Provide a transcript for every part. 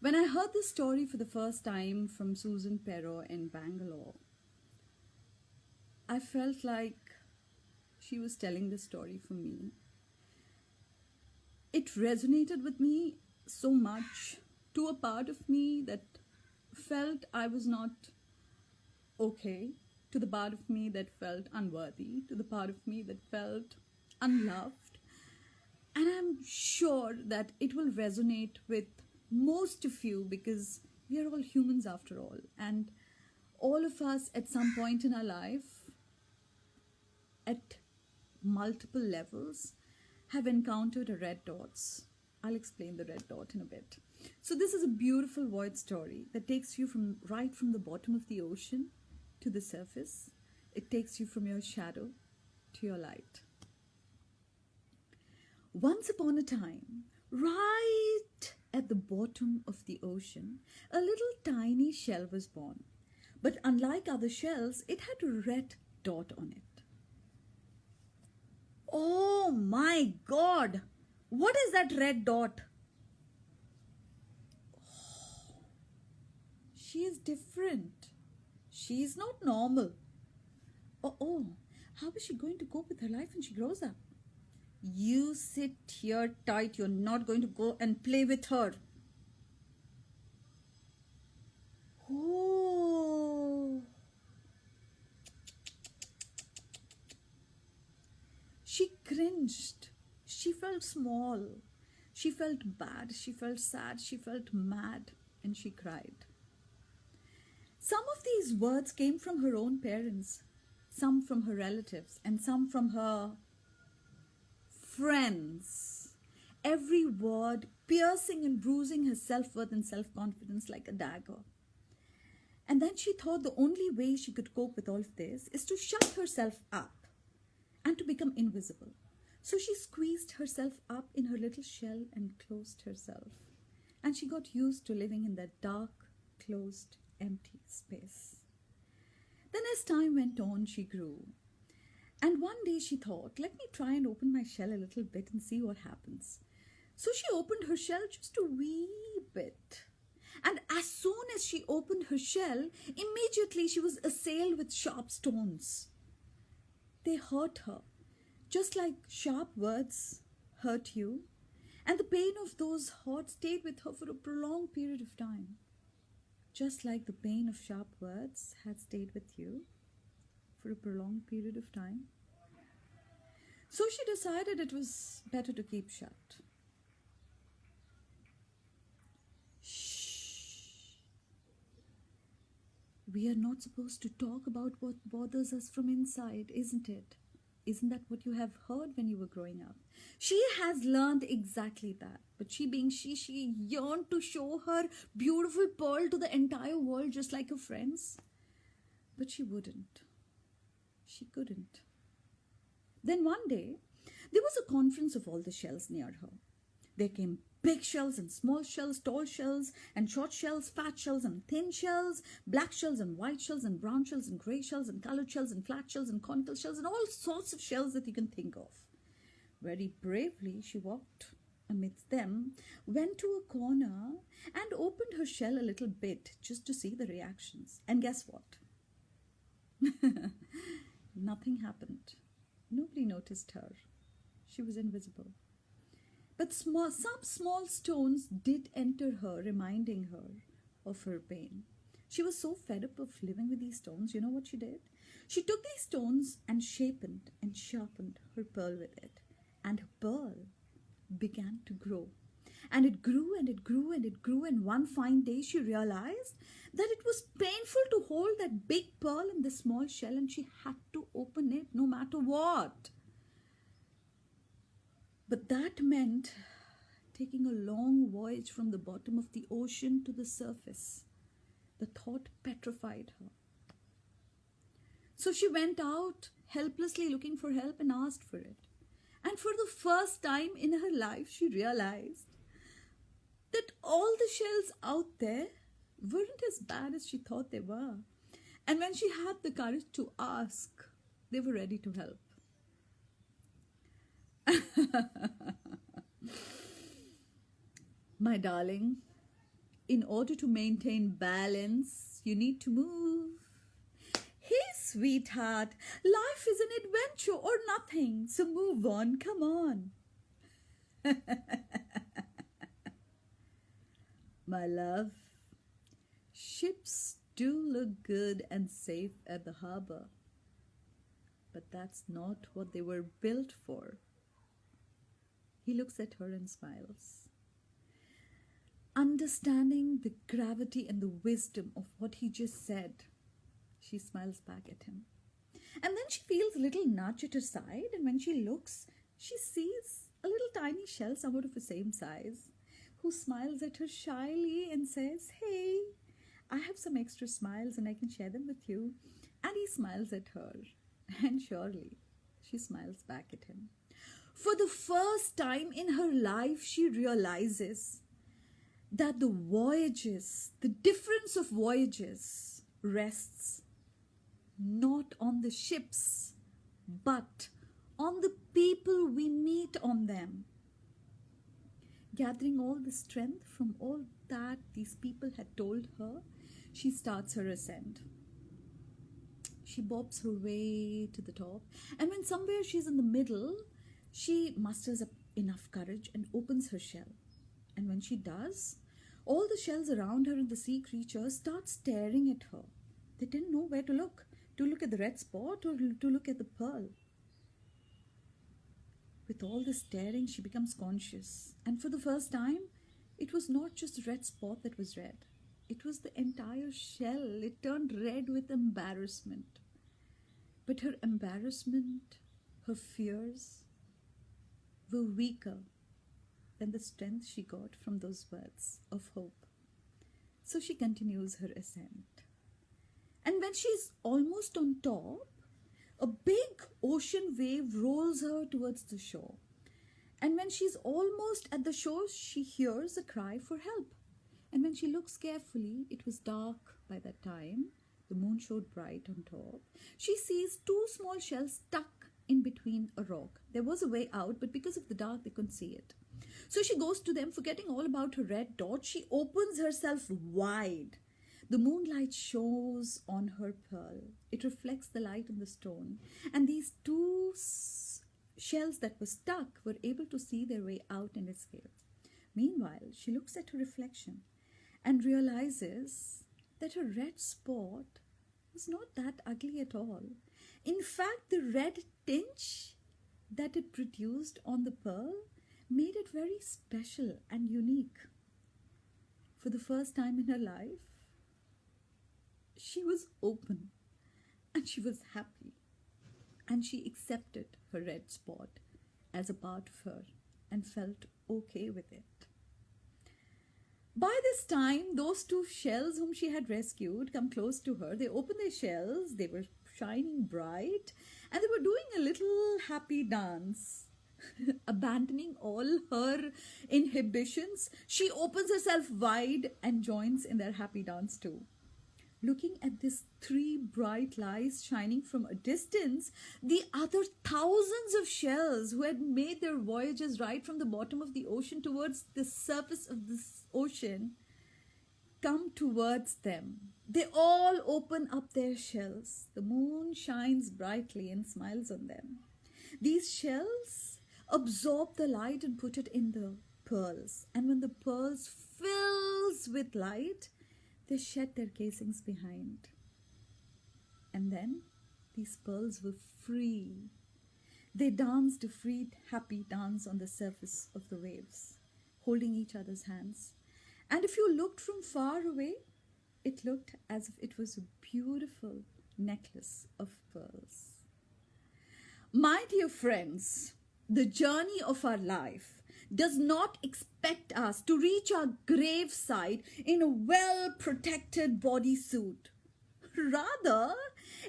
When I heard this story for the first time from Susan Perrow in Bangalore, I felt like she was telling the story for me. It resonated with me so much, to a part of me that felt I was not okay, to the part of me that felt unworthy, to the part of me that felt unloved. And I'm sure that it will resonate with most of you because we are all humans after all. And all of us at some point in our life, at multiple levels, have encountered a red dots. I'll explain the red dot in a bit. So this is a beautiful voyage story that takes you right from the bottom of the ocean to the surface. It takes you from your shadow to your light. Once upon a time, right at the bottom of the ocean, a little tiny shell was born. But unlike other shells, it had a red dot on it. Oh my God! What is that red dot? Oh, she is different. She is not normal. Oh, how is she going to cope with her life when she grows up? You sit here tight. You're not going to go and play with her. Oh. She cringed. She felt small. She felt bad. She felt sad. She felt mad. And she cried. Some of these words came from her own parents, some from her relatives, and some from her friends. Every word piercing and bruising her self-worth and self-confidence like a dagger. And then she thought the only way she could cope with all of this is to shut herself up and to become invisible. So she squeezed herself up in her little shell and closed herself. And she got used to living in that dark, closed, empty space. Then as time went on, she grew. And one day she thought, let me try and open my shell a little bit and see what happens. So she opened her shell just a wee bit. And as soon as she opened her shell, immediately she was assailed with sharp stones. They hurt her, just like sharp words hurt you. And the pain of those hurts stayed with her for a prolonged period of time. Just like the pain of sharp words had stayed with you for a prolonged period of time. So she decided it was better to keep shut. Shh. We are not supposed to talk about what bothers us from inside, isn't it? Isn't that what you have heard when you were growing up? She has learned exactly that. But she being she yearned to show her beautiful pearl to the entire world just like her friends. But she wouldn't. She couldn't. Then one day, there was a conference of all the shells near her. There came big shells and small shells, tall shells and short shells, fat shells and thin shells, black shells and white shells and brown shells and gray shells and colored shells and flat shells and conical shells and all sorts of shells that you can think of. Very bravely, she walked amidst them, went to a corner and opened her shell a little bit just to see the reactions. And guess what? Nothing happened. Nobody noticed her. She was invisible. But some small stones did enter her, reminding her of her pain. She was so fed up of living with these stones. You know what she did? She took these stones and sharpened her pearl with it. And her pearl began to grow. And it grew and it grew and it grew. And one fine day she realized that it was painful to hold that big pearl in the small shell, and she had to open it no matter what. But that meant taking a long voyage from the bottom of the ocean to the surface. The thought petrified her. So she went out helplessly looking for help and asked for it. And for the first time in her life, she realized that all the shells out there weren't as bad as she thought they were. And when she had the courage to ask, they were ready to help. My darling, In order to maintain balance, you need to move. Hey, sweetheart, life is an adventure or nothing, so move on, come on. My love, ships do look good and safe at the harbor, but that's not what they were built for. He looks at her and smiles. Understanding the gravity and the wisdom of what he just said, she smiles back at him. And then she feels a little nudge at her side, and when she looks, she sees a little tiny shell somewhat of the same size, who smiles at her shyly and says, "Hey, I have some extra smiles and I can share them with you." And he smiles at her, and surely she smiles back at him. For the first time in her life, she realizes that the difference of voyages rests not on the ships, but on the people we meet on them. Gathering all the strength from all that these people had told her, she starts her ascent. She bobs her way to the top, and when somewhere she's in the middle, she musters up enough courage and opens her shell. And when she does, all the shells around her and the sea creatures start staring at her. They didn't know where to look at the red spot or to look at the pearl. With all the staring, she becomes conscious. And for the first time, it was not just the red spot that was red. It was the entire shell. It turned red with embarrassment. But her embarrassment, her fears, were weaker than the strength she got from those words of hope. So she continues her ascent. And when she's almost on top, a big ocean wave rolls her towards the shore. And when she's almost at the shore, she hears a cry for help. And when she looks carefully, it was dark by that time. The moon showed bright on top. She sees two small shells stuck in between a rock. There was a way out, but because of the dark, they couldn't see it. So she goes to them, forgetting all about her red dot. She opens herself wide. The moonlight shows on her pearl. It reflects the light on the stone. And these two shells that were stuck were able to see their way out and escape. Meanwhile, she looks at her reflection and realizes that her red spot was not that ugly at all. In fact, the red tinge that it produced on the pearl made it very special and unique. For the first time in her life, she was open and she was happy, and she accepted her red spot as a part of her and felt okay with it. By this time, those two shells whom she had rescued come close to her. They opened their shells, they were shining bright, and they were doing a little happy dance. Abandoning all her inhibitions, she opens herself wide and joins in their happy dance too. Looking at these three bright lights shining from a distance, the other thousands of shells who had made their voyages right from the bottom of the ocean towards the surface of this ocean come towards them. They all open up their shells. The moon shines brightly and smiles on them. These shells absorb the light and put it in the pearls. And when the pearls fills with light, they shed their casings behind. And then these pearls were free. They danced a free, happy dance on the surface of the waves, holding each other's hands. And if you looked from far away, it looked as if it was a beautiful necklace of pearls. My dear friends, the journey of our life does not expect us to reach our graveside in a well-protected bodysuit. Rather,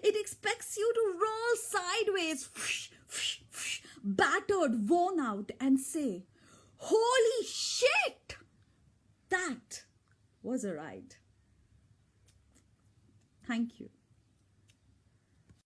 it expects you to roll sideways, battered, worn out, and say, "Holy shit! That was a ride." Thank you.